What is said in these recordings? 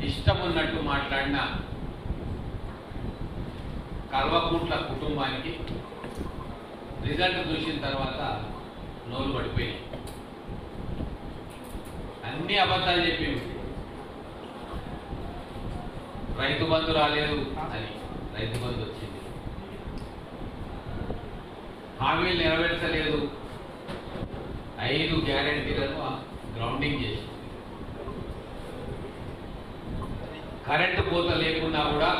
ఇష్టం ఉన్నట్టు మాట్లాడిన కల్వకుంట్ల కుటుంబానికి రిజల్ట్ చూసిన తర్వాత నోరు పడిపోయినాయి. అన్ని అబద్ధాలు చెప్పి రైతు బంధు రాలేదు అని, రైతు బంధు వచ్చింది. హామీలు నెరవేర్చలేదు, 5 గ్యారెంటీలను గ్రౌండింగ్ చేసి, కరెంటు కోత లేకున్నా కూడా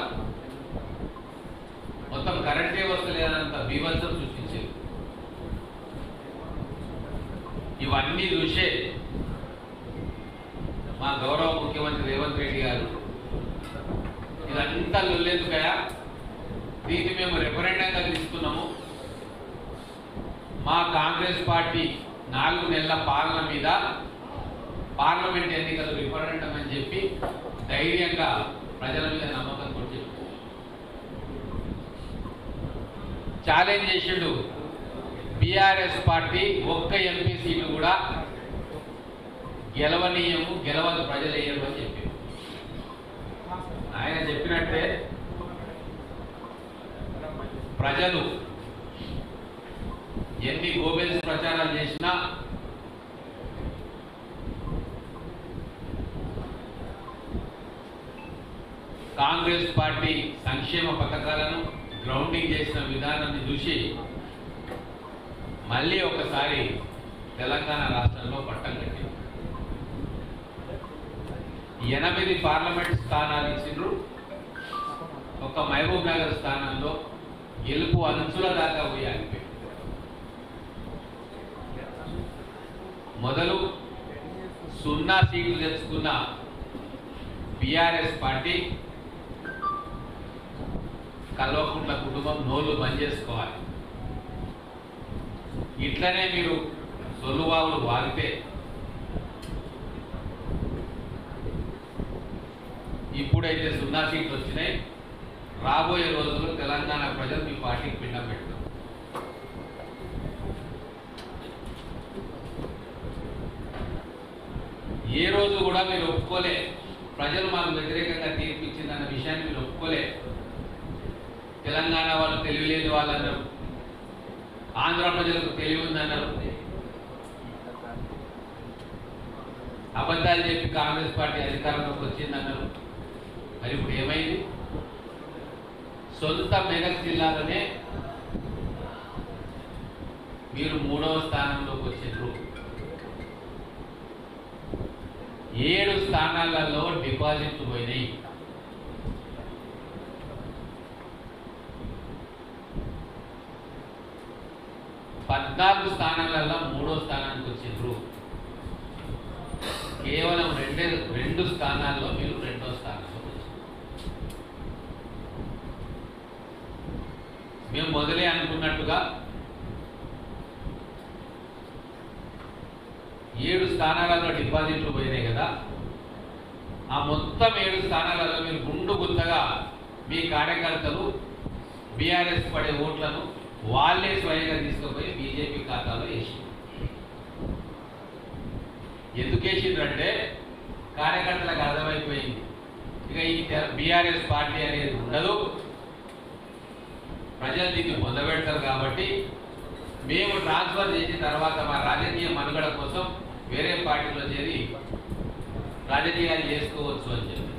మొత్తం కరెంటే వస్తలేనంత బీభత్సం సృష్టించారు. ఇవన్నీ చూసే మా గౌరవ ముఖ్యమంత్రి రేవంత్ రెడ్డి గారు ఇదంతా లొల్లేందుకయా, దీన్ని మేము రెఫరెండంగా తీసుకున్నాము, మా కాంగ్రెస్ పార్టీ 4 నెలల పాలన మీద పార్లమెంట్ ఎన్నికలు రిఫరెండం అని చెప్పి ధైర్యంగా ప్రజల మీద నమ్మకంతో చెప్పి ఛాలెంజ్ చేసిండు. బీఆర్ఎస్ పార్టీ ఒక్క ఎంపీ సీటు కూడా గెలవనీయము, గెలవదు ప్రజలు వేయరు అని చెప్పి ఆయన చెప్పినట్టే ప్రజలు ఎన్ని గోబెల్స్ ప్రచారాలు చేసినా కాంగ్రెస్ పార్టీ సంక్షేమ పథకాలను గ్రౌండింగ్ చేసిన విధానాన్ని చూసి మళ్ళీ ఒకసారి తెలంగాణ రాష్ట్రంలో పట్టం కట్టింది. 8 పార్లమెంట్ స్థానాలు ఇచ్చిండ్రు. ఒక మహబూబ్ నగర్ స్థానంలో గెలుపు అంచుల దాకా పోయి ఆగిపోయింది. మొదలు 0 సీట్లు తెచ్చుకున్న బీఆర్ఎస్ పార్టీ కల్వకుంట్ల కుటుంబం నోళ్ళు బంద్ చేసుకోవాలి. ఇట్లనే మీరు సొల్లువాగులు వాగితే ఇప్పుడైతే 0 సీట్లు వచ్చినాయి, రాబోయే రోజుల్లో తెలంగాణ ప్రజలు మీ పార్టీకి పిండం పెడతారు. ఏ రోజు కూడా మీరు ఒప్పుకోలే, ప్రజలు మాకు వ్యతిరేకంగా తీర్పిచ్చిందన్న విషయాన్ని మీరు ఒప్పుకోలే. తెలంగాణ వాళ్ళు తెలివిలేని వాళ్ళు అన్నారు, ఆంధ్ర ప్రజలకు తెలివి ఉందన్నారు, అబద్ధాలు చెప్పి కాంగ్రెస్ పార్టీ అధికారంలోకి వచ్చిందన్నారు. మరి ఇప్పుడు ఏమైంది? సొంత మెదక్ జిల్లాలోనే మీరు 3వ స్థానంలోకి వచ్చిండ్రు. 7 స్థానాలలో డిపాజిట్లు పోయినాయి. పద్నాలుగు స్థానాలలో 3వ స్థానానికి వచ్చిండ్రు. కేవలం 2 స్థానాల్లో మీరు 2వ స్థానంలో వచ్చారు. మేము మొదలే అనుకున్నట్టుగా 7 స్థానాలలో డిపాజిట్లు పోయినాయి కదా, ఆ మొత్తం 7 స్థానాలలో మీరు గుండు గుత్తగా మీ కార్యకర్తలు బీఆర్ఎస్ పడే ఓట్లను వాళ్ళే స్వయంగా తీసుకుపోయి బీజేపీ ఖాతాలో వేసి, ఎందుకు వేసిండ్రంటే కార్యకర్తలకు అర్థమైపోయింది ఇక ఈ బీఆర్ఎస్ పార్టీ అనేది ఉండదు, ప్రజలు దీన్ని పొందబెడతారు కాబట్టి మేము ట్రాన్స్ఫర్ చేసిన తర్వాత మా రాజకీయ మనుగడ కోసం వేరే పార్టీలో చేరి రాజకీయాలు చేసుకోవచ్చు అని చెప్పి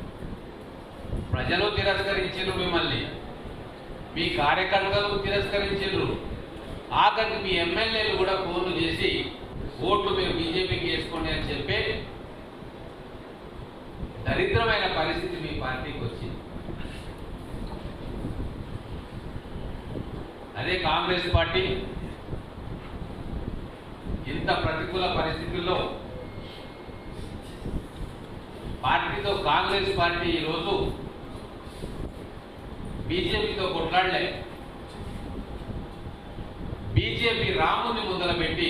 ప్రజలు తిరస్కరించారు. మిమ్మల్ని మీ కార్యకర్తలు తిరస్కరించారు. ఆఖరికి మీ ఎమ్మెల్యేలు కూడా ఫోన్లు చేసి ఓట్లు మీరు బీజేపీకి వేసుకోండి అని చెప్పి దరిద్రమైన పరిస్థితి మీ పార్టీకి వచ్చింది. అదే కాంగ్రెస్ పార్టీ ఇంత ప్రతికూల పరిస్థితుల్లో పార్టీతో కాంగ్రెస్ పార్టీ ఈరోజు బీజేపీతో కొట్లాడలే. బీజేపీ రాముని మొదలుపెట్టి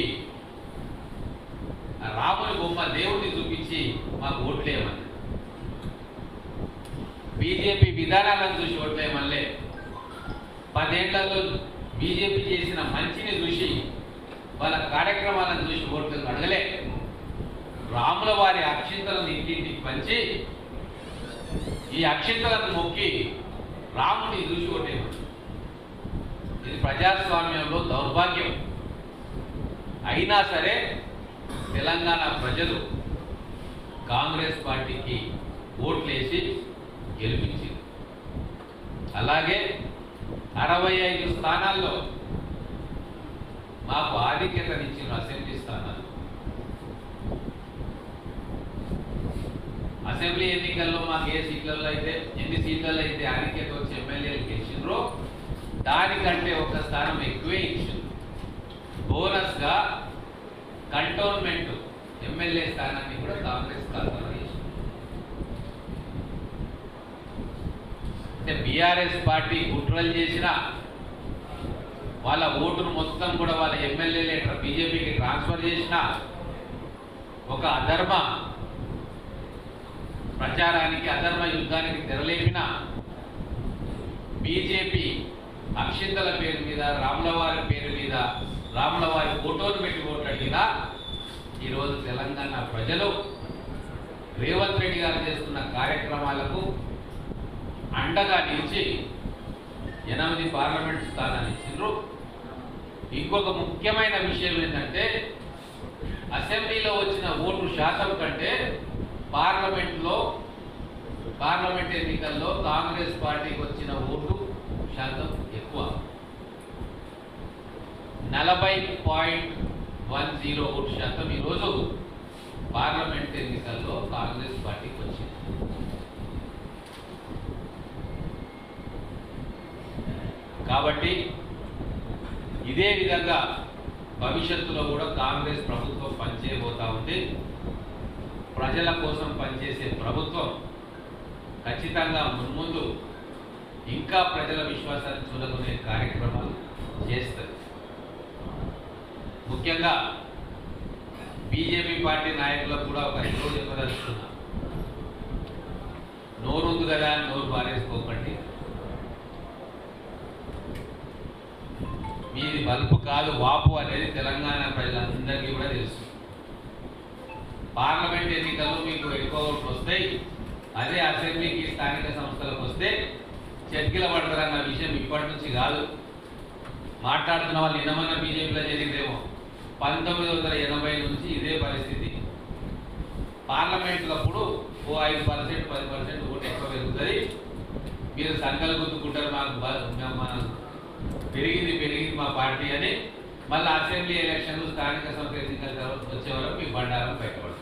రాముని బొమ్మ దేవుడిని చూపించి మాకు ఓట్లేయమని, బీజేపీ విధానాలను చూసి ఓట్లేయమల్లే, 10 ఏళ్లలో బీజేపీ చేసిన మంచిని చూసి వాళ్ళ కార్యక్రమాలను చూసి ఓట్లు అడగలే. రాముల వారి అక్షింతలను ఇంటింటికి పంచి ఈ అక్షింతలను మొక్కి రాముని చూసి కొట్టేవాడు. ఇది ప్రజాస్వామ్యంలో దౌర్భాగ్యం. అయినా సరే తెలంగాణ ప్రజలు కాంగ్రెస్ పార్టీకి ఓట్లేసి గెలిపించింది. అలాగే 65 స్థానాల్లో మాకు ఆధిక్యతనిచ్చిన అసెంబ్లీ స్థానాలు. అసెంబ్లీ ఎన్నికల్లో మాకు ఎన్ని సీట్లలో అయితే ఆధిక్యత వచ్చి ఎమ్మెల్యేలు గెలిచిండ్రో దానికంటే ఒక స్థానం ఎక్కువే ఇచ్చింది. బోనస్గా కంటోన్మెంట్ ఎమ్మెల్యే స్థానాన్ని కూడా కాంగ్రెస్ ఖాతాలో ఇచ్చింది. అంటే బీఆర్ఎస్ పార్టీ కుట్రలు చేసిన వాళ్ళ ఓటును మొత్తం కూడా వాళ్ళ ఎమ్మెల్యేలే బీజేపీకి ట్రాన్స్ఫర్ చేసిన ఒక అధర్మ ప్రచారానికి, అధర్మ యుద్ధానికి తెరలేపిన బీజేపీ అక్షింతల పేరు మీద, రాములవారి పేరు మీద, రాములవారి ఫోటోను పెట్టి ఓట్లు అడిగినా ఈరోజు తెలంగాణ ప్రజలు రేవంత్ రెడ్డి గారు చేస్తున్న కార్యక్రమాలకు అండగా నిలిచి 8 పార్లమెంట్ స్థానాలు ఇచ్చిండ్రు. ఇంకొక ముఖ్యమైన విషయం ఏంటంటే అసెంబ్లీలో వచ్చిన ఓటు శాతం కంటే పార్లమెంట్ ఎన్నికల్లో కాంగ్రెస్ పార్టీకి వచ్చిన ఓటు శాతం ఎక్కువ. 40.10 ఓటు శాతం ఈరోజు పార్లమెంట్ ఎన్నికల్లో కాంగ్రెస్ పార్టీకి వచ్చింది. కాబట్టి ఇదే విధంగా భవిష్యత్తులో కూడా కాంగ్రెస్ ప్రభుత్వం పనిచేయబోతా ఉంది. ప్రజల కోసం పనిచేసే ప్రభుత్వం ఖచ్చితంగా మున్ముందు ఇంకా ప్రజల విశ్వాసాన్ని చూడకునే కార్యక్రమాలు చేస్తుంది. ముఖ్యంగా బీజేపీ పార్టీ నాయకులకు కూడా ఒక హితవు చెప్పదలుచుకున్నా. నోరుంది కదా అని నోరు పారేసుకోకండి. మీది బల్బు కాదు వాపు అనేది తెలంగాణ ప్రజలందరికీ కూడా తెలుసు. పార్లమెంట్ ఎన్నికల్లో మీకు ఎక్కువ ఓట్లు వస్తాయి. అదే అసెంబ్లీకి, స్థానిక సంస్థలకు వస్తే చర్కిల పడతారన్న విషయం ఇప్పటి నుంచి కాదు. మాట్లాడుతున్న వాళ్ళు నిన్నమన్న బీజేపీలో జరిగిందేమో. 1980 నుంచి ఇదే పరిస్థితి. పార్లమెంట్లప్పుడు 5%, 10% ఓటు ఎక్కువ పెరుగుతుంది. మీరు సంకల్ గుర్తుకుంటారు, మాకు పెరిగింది మా పార్టీ అని. మళ్ళీ అసెంబ్లీ ఎలక్షన్లు, స్థానిక సంస్థ ఎన్నికల వచ్చే వరకు మీ బండారం బయటపడుతుంది.